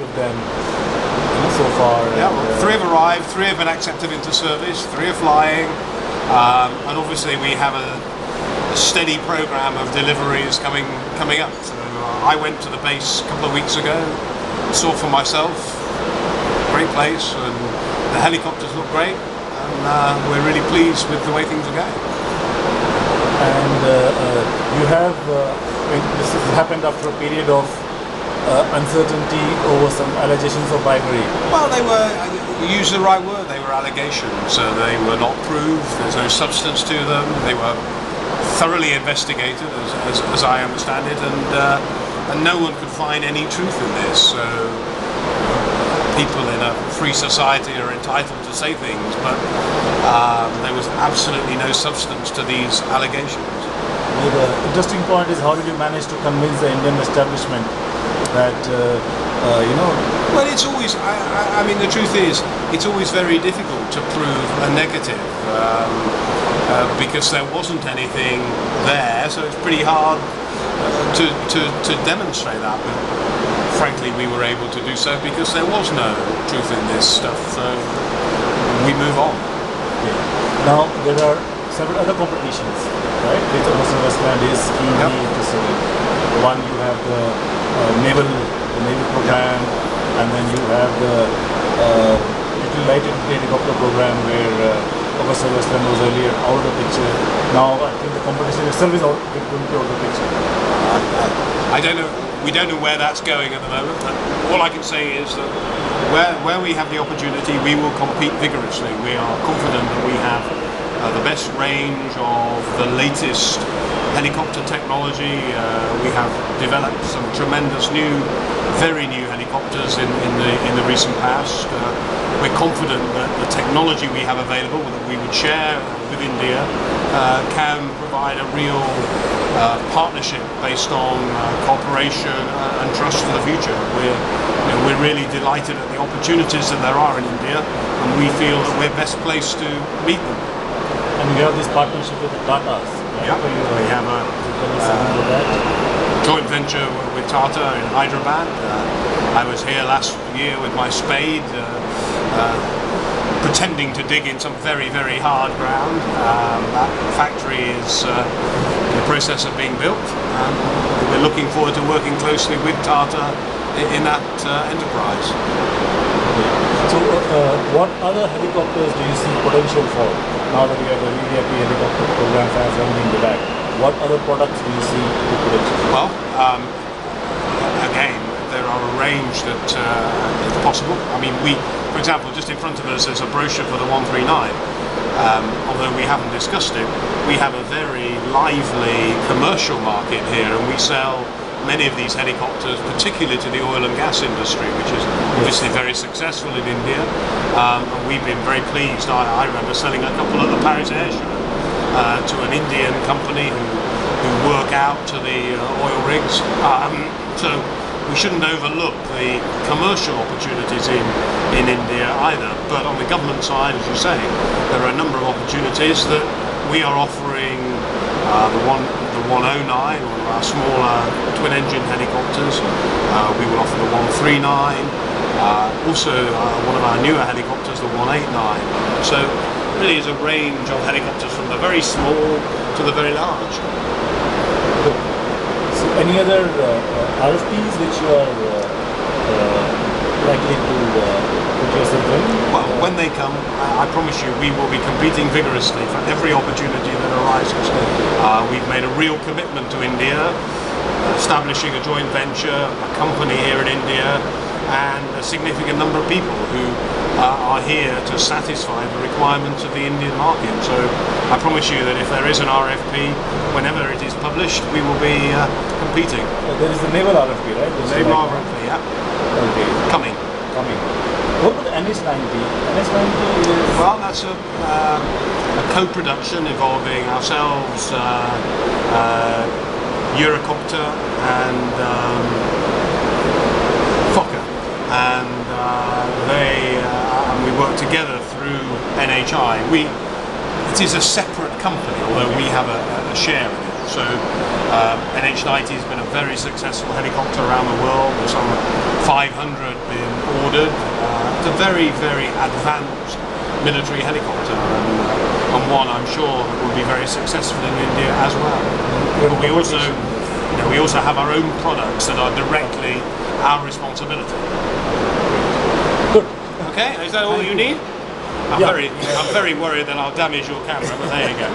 of them so far? Yeah, well, 3 have arrived, 3 have been accepted into service, 3 are flying, and obviously we have a steady program of deliveries coming up. So I went to the base a couple of weeks ago, saw for myself, great place, and the helicopters look great, and we're really pleased with the way things are going. And you have, this has happened after a period of uncertainty over some allegations of bribery. Well, they were, you used the right word, they were allegations. So they were not proved, there's no substance to them, they were thoroughly investigated as I understand it, and no one could find any truth in this. So people in a free society are entitled to say things, but there was absolutely no substance to these allegations. The interesting point is, how did you manage to convince the Indian establishment that, Well, it's always, I mean, the truth is, it's always very difficult to prove a negative, because there wasn't anything there, so it's pretty hard to demonstrate that. But frankly, we were able to do so because there was no truth in this stuff, so we move on. Okay. Now, there are several other competitions, right, which AgustaWestland is keenly interested in. One, you have the naval program, and then you have the little lighted helicopter program where AgustaWestland was earlier out of the picture. Now I think the competition itself is going to be out of the picture. I don't know. We don't know where that's going at the moment, but all I can say is that where we have the opportunity, we will compete vigorously. We are confident that we have the best range of the latest helicopter technology. We have developed some tremendous very new helicopters in the recent past. We're confident that the technology we have available, that we would share with India, can provide a real partnership based on cooperation and trust for the future. We're really delighted at the opportunities that there are in India, and we feel that we're best placed to meet them. And you have this partnership with the Tatas. Right? Yeah, we have a joint venture with Tata in Hyderabad. I was here last year with my spade, pretending to dig in some very, very hard ground. That factory is in the process of being built, and we're looking forward to working closely with Tata in that enterprise. So what other helicopters do you see potential for, now that you have the VVIP helicopter program as running in the back? What other products do you see the potential for? Well, again, there are a range that is possible. I mean, for example, just in front of us there's a brochure for the 139. Although we haven't discussed it, we have a very lively commercial market here, and we sell many of these helicopters, particularly to the oil and gas industry, which is obviously very successful in India. And we've been very pleased. I remember selling a couple at the Paris Air Show to an Indian company who work out to the oil rigs. So we shouldn't overlook the commercial opportunities in India either. But on the government side, as you say, there are a number of opportunities that we are offering. The 109, one of our smaller twin-engine helicopters. We will offer the 139. Also, one of our newer helicopters, the 189. So, really, is a range of helicopters from the very small to the very large. So, any other RFPs which you are likely to put yourself in? Well, when they come, I promise you, we will be competing vigorously for every opportunity that arises. We've made a real commitment to India, establishing a joint venture, a company here in India, and a significant number of people who are here to satisfy the requirements of the Indian market. So I promise you that if there is an RFP, whenever it is published, we will be competing. There is the naval RFP, right? The naval RFP, yeah. Okay. Coming. What about the NH90? NH90 is... Well, that's a co-production involving ourselves, Eurocopter and Fokker, and we work together through NHI. It is a separate company, although we have a share in it. So NH90 has been a very successful helicopter around the world. There's some 500 ordered. It's a very, very advanced military helicopter, and one I'm sure will be very successful in India as well. But we also have our own products that are directly our responsibility. Good. Okay, is that all you need? I'm very worried that I'll damage your camera, but there you go.